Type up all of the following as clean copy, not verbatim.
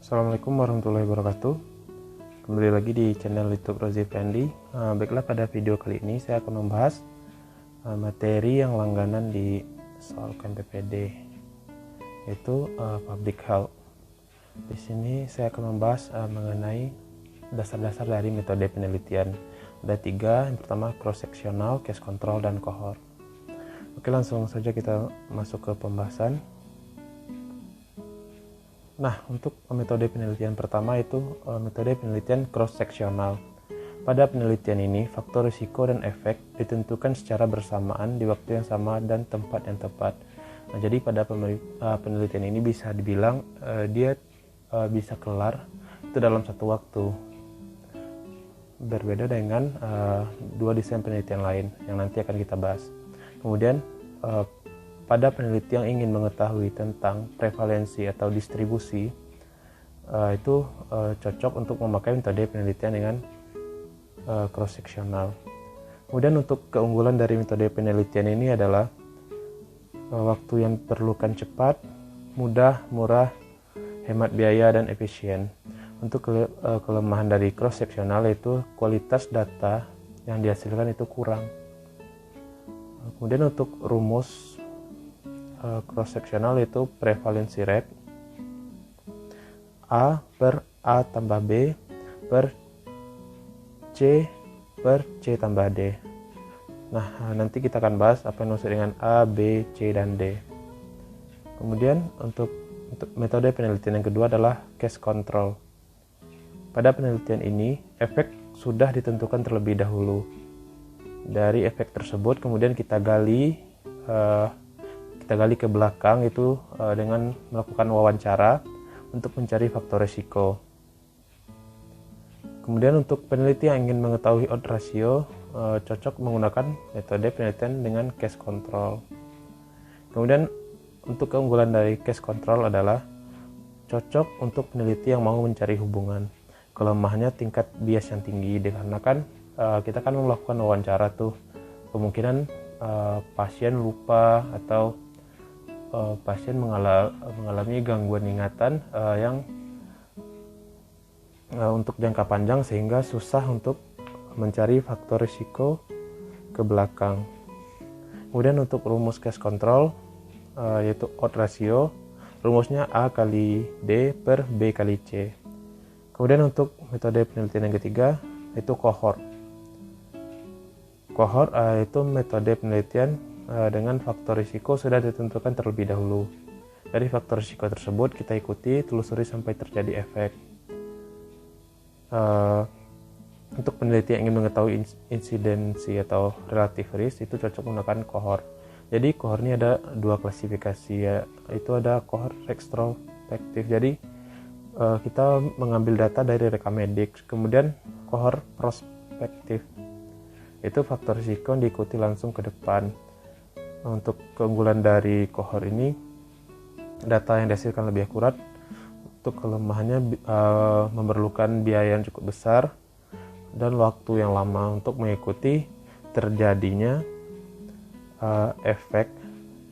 Assalamualaikum warahmatullahi wabarakatuh. Kembali lagi di channel YouTube Rozi Fendi. Baiklah, pada video kali ini saya akan membahas materi yang langganan di soal KMPPD, yaitu public health. Di sini saya akan membahas mengenai dasar-dasar dari metode penelitian. Ada 3, yang pertama cross-sectional, case control, dan cohort. Oke, langsung saja kita masuk ke pembahasan. Nah, untuk metode penelitian pertama itu metode penelitian cross-sectional. Pada penelitian ini, faktor risiko dan efek ditentukan secara bersamaan di waktu yang sama dan tempat yang tepat. Nah, jadi pada penelitian ini bisa dibilang dia bisa kelar itu dalam satu waktu. Berbeda dengan 2 desain penelitian lain yang nanti akan kita bahas. Kemudian pada peneliti yang ingin mengetahui tentang prevalensi atau distribusi, itu cocok untuk memakai metode penelitian dengan cross-sectional. Kemudian untuk keunggulan dari metode penelitian ini adalah waktu yang diperlukan cepat, mudah, murah, hemat biaya, dan efisien. Untuk kelemahan dari cross-sectional itu kualitas data yang dihasilkan itu kurang. Kemudian untuk rumus cross-sectional itu prevalency rate A per A tambah B per C per C tambah D. Nah, nanti kita akan bahas apa yang dimaksud dengan A, B, C, dan D. Kemudian untuk metode penelitian yang kedua adalah case control. Pada penelitian ini, efek sudah ditentukan terlebih dahulu. Dari efek tersebut kemudian kita gali ke belakang itu dengan melakukan wawancara untuk mencari faktor risiko. Kemudian untuk peneliti yang ingin mengetahui odds ratio, cocok menggunakan metode penelitian dengan case control. Kemudian untuk keunggulan dari case control adalah cocok untuk peneliti yang mau mencari hubungan. Kelemahannya tingkat bias yang tinggi, dikarenakan kita kan melakukan wawancara tuh, kemungkinan pasien lupa atau pasien mengalami gangguan ingatan yang untuk jangka panjang, sehingga susah untuk mencari faktor risiko ke belakang. Kemudian untuk rumus case control yaitu odds ratio, rumusnya A kali D per B kali C. Kemudian untuk metode penelitian yang ketiga yaitu cohort. Cohort itu metode penelitian dengan faktor risiko sudah ditentukan terlebih dahulu. Dari faktor risiko tersebut kita ikuti, telusuri sampai terjadi efek. Untuk peneliti yang ingin mengetahui insidensi atau relative risk, itu cocok menggunakan cohort. Jadi cohort ini ada 2 klasifikasi, yaitu ada cohort retrospektif. Jadi kita mengambil data dari rekam medik. Kemudian cohort prospektif, itu faktor risiko yang diikuti langsung ke depan. Untuk keunggulan dari cohort ini, data yang dihasilkan lebih akurat. Untuk kelemahannya memerlukan biaya yang cukup besar dan waktu yang lama untuk mengikuti terjadinya efek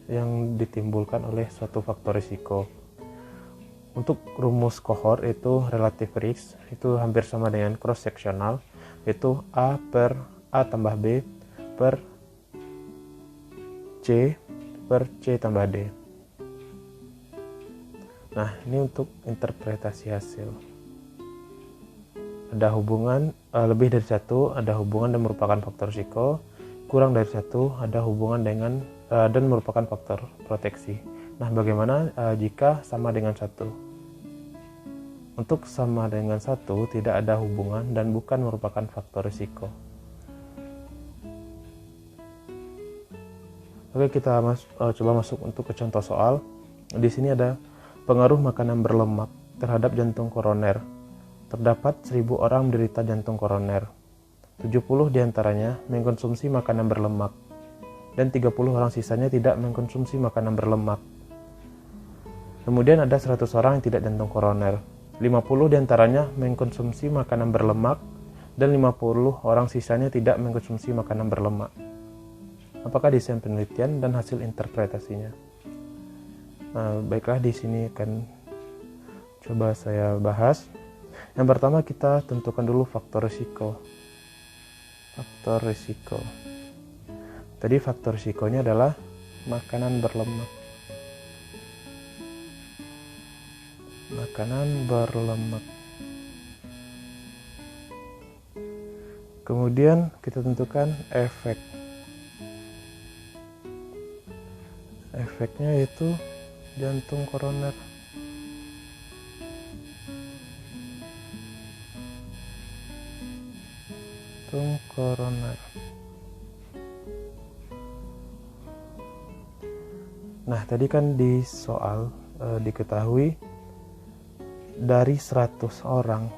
yang ditimbulkan oleh suatu faktor risiko. Untuk rumus cohort itu relative risk, itu hampir sama dengan cross sectional, yaitu A per A tambah B per C per C tambah D. Nah, ini untuk interpretasi hasil. Ada hubungan lebih dari 1, ada hubungan dan merupakan faktor risiko. Kurang dari 1, ada hubungan dengan dan merupakan faktor proteksi. Nah, bagaimana jika sama dengan 1? Untuk sama dengan 1 tidak ada hubungan dan bukan merupakan faktor risiko. Oke, kita coba masuk untuk ke contoh soal. Di sini ada pengaruh makanan berlemak terhadap jantung koroner. Terdapat 1000 orang menderita jantung koroner. 70 diantaranya mengkonsumsi makanan berlemak dan 30 orang sisanya tidak mengkonsumsi makanan berlemak. Kemudian ada 100 orang yang tidak jantung koroner. 50 diantaranya mengkonsumsi makanan berlemak dan 50 orang sisanya tidak mengkonsumsi makanan berlemak. Apakah desain penelitian dan hasil interpretasinya? Baiklah, di sini akan Coba saya bahas. Yang pertama kita tentukan dulu faktor risiko. Faktor risiko. Tadi faktor risikonya adalah makanan berlemak. Makanan berlemak. Kemudian kita tentukan efek. Efeknya yaitu jantung koroner. Jantung koroner. Nah, tadi kan di soal diketahui dari 100 orang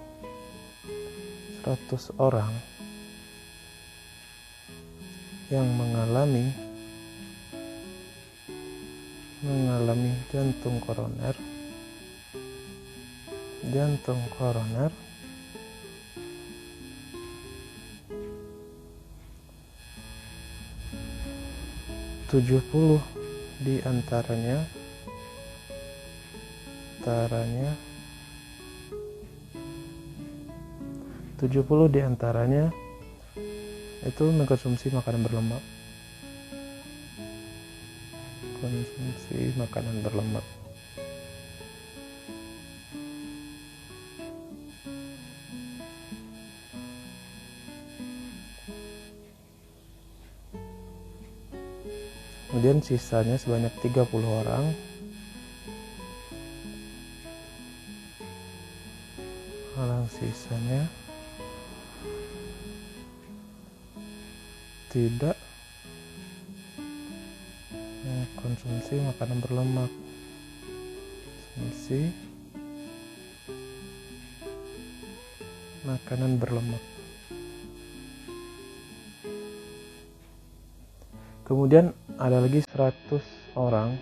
yang mengalami jantung koroner 70 di antaranya 70 di antaranya itu mengkonsumsi makanan berlemak. Konsumsi makanan berlemak. Kemudian sisanya sebanyak 30 orang sisanya tidak mengkonsumsi makanan berlemak. Konsumsi makanan berlemak. Kemudian ada lagi 100 orang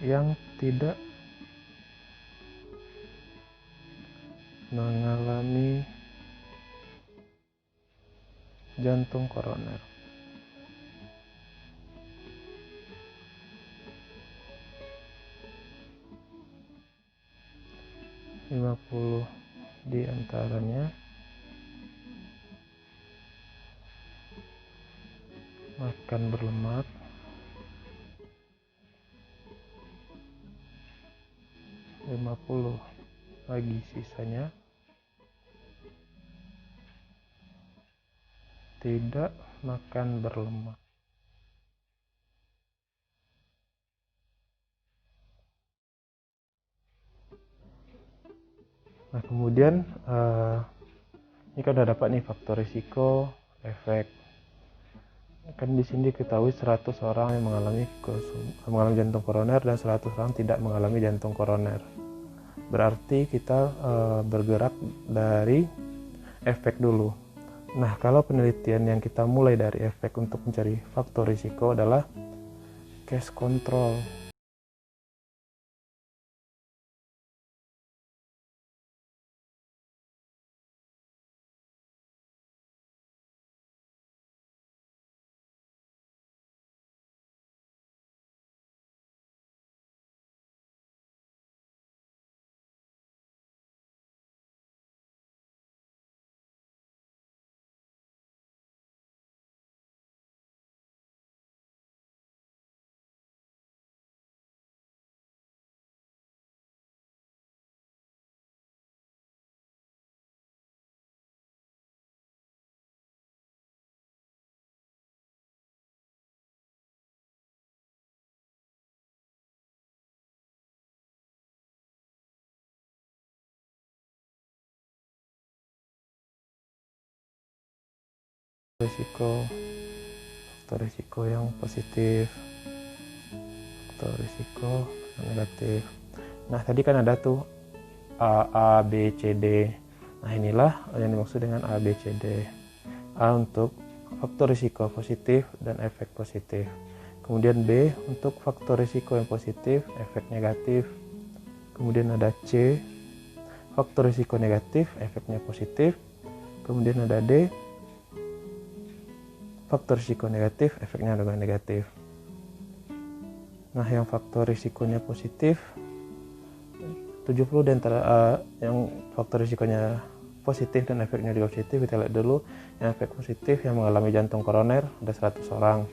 yang tidak mengalami jantung koroner. Lima puluh di antaranya makan berlemak. 50 lagi sisanya tidak makan berlemak. Nah, kemudian ini kan udah dapat nih faktor risiko, efek. Kan di sini diketahui 100 orang yang mengalami jantung koroner dan 100 orang tidak mengalami jantung koroner. Berarti kita bergerak dari efek dulu. Nah, kalau penelitian yang kita mulai dari efek untuk mencari faktor risiko adalah case control. Faktor risiko yang positif, faktor risiko yang negatif. Nah, tadi kan ada tuh A, B, C, D. Nah, inilah yang dimaksud dengan A, B, C, D. A untuk faktor risiko positif dan efek positif. Kemudian B untuk faktor risiko yang positif, efek negatif. Kemudian ada C, faktor risiko negatif, efeknya positif. Kemudian ada D, faktor risiko negatif, efeknya juga negatif. Nah, yang faktor risikonya positif 70 dan yang faktor risikonya positif dan efeknya juga positif. Kita lihat dulu yang efek positif yang mengalami jantung koroner ada 100 orang.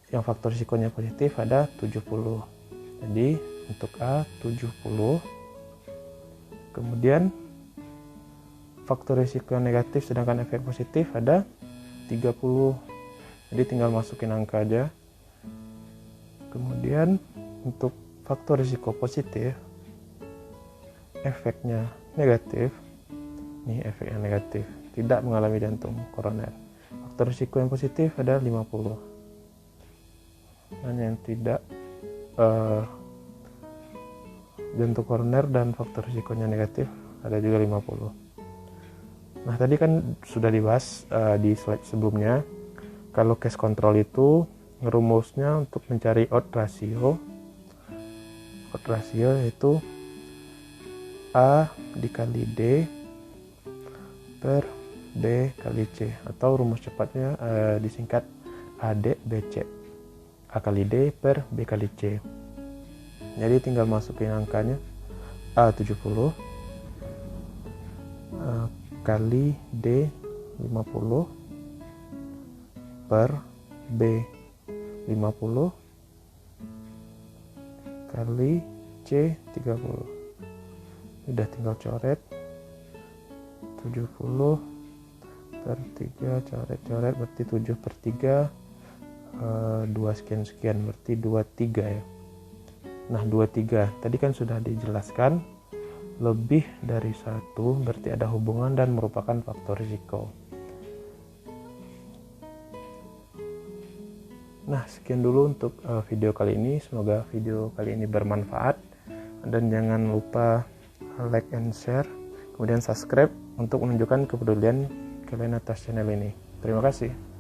Yang faktor risikonya positif ada 70. Jadi untuk A 70. Kemudian faktor risiko negatif sedangkan efek positif ada 30. Jadi tinggal masukin angka aja. Kemudian untuk faktor risiko positif efeknya negatif, nih efeknya negatif, tidak mengalami jantung koroner. Faktor risiko yang positif ada 50. Dan yang tidak jantung koroner dan faktor risikonya negatif ada juga 50. Nah, tadi kan sudah dibahas di slide sebelumnya. Kalau case control itu rumusnya untuk mencari odds ratio. Odds ratio yaitu A dikali D per B kali C, atau rumus cepatnya disingkat ADBC. A kali D per B kali C. Jadi tinggal masukin angkanya A70 kali D 50 per B 50 kali C 30. Udah tinggal coret 70 per 3, coret berarti 7 per 3 2 sekian berarti 23 ya. Nah, 23 tadi kan sudah dijelaskan lebih dari 1 berarti ada hubungan dan merupakan faktor risiko. Nah, sekian dulu untuk video kali ini. Semoga video kali ini bermanfaat, dan jangan lupa like and share, kemudian subscribe untuk menunjukkan kepedulian kalian atas channel ini. Terima kasih.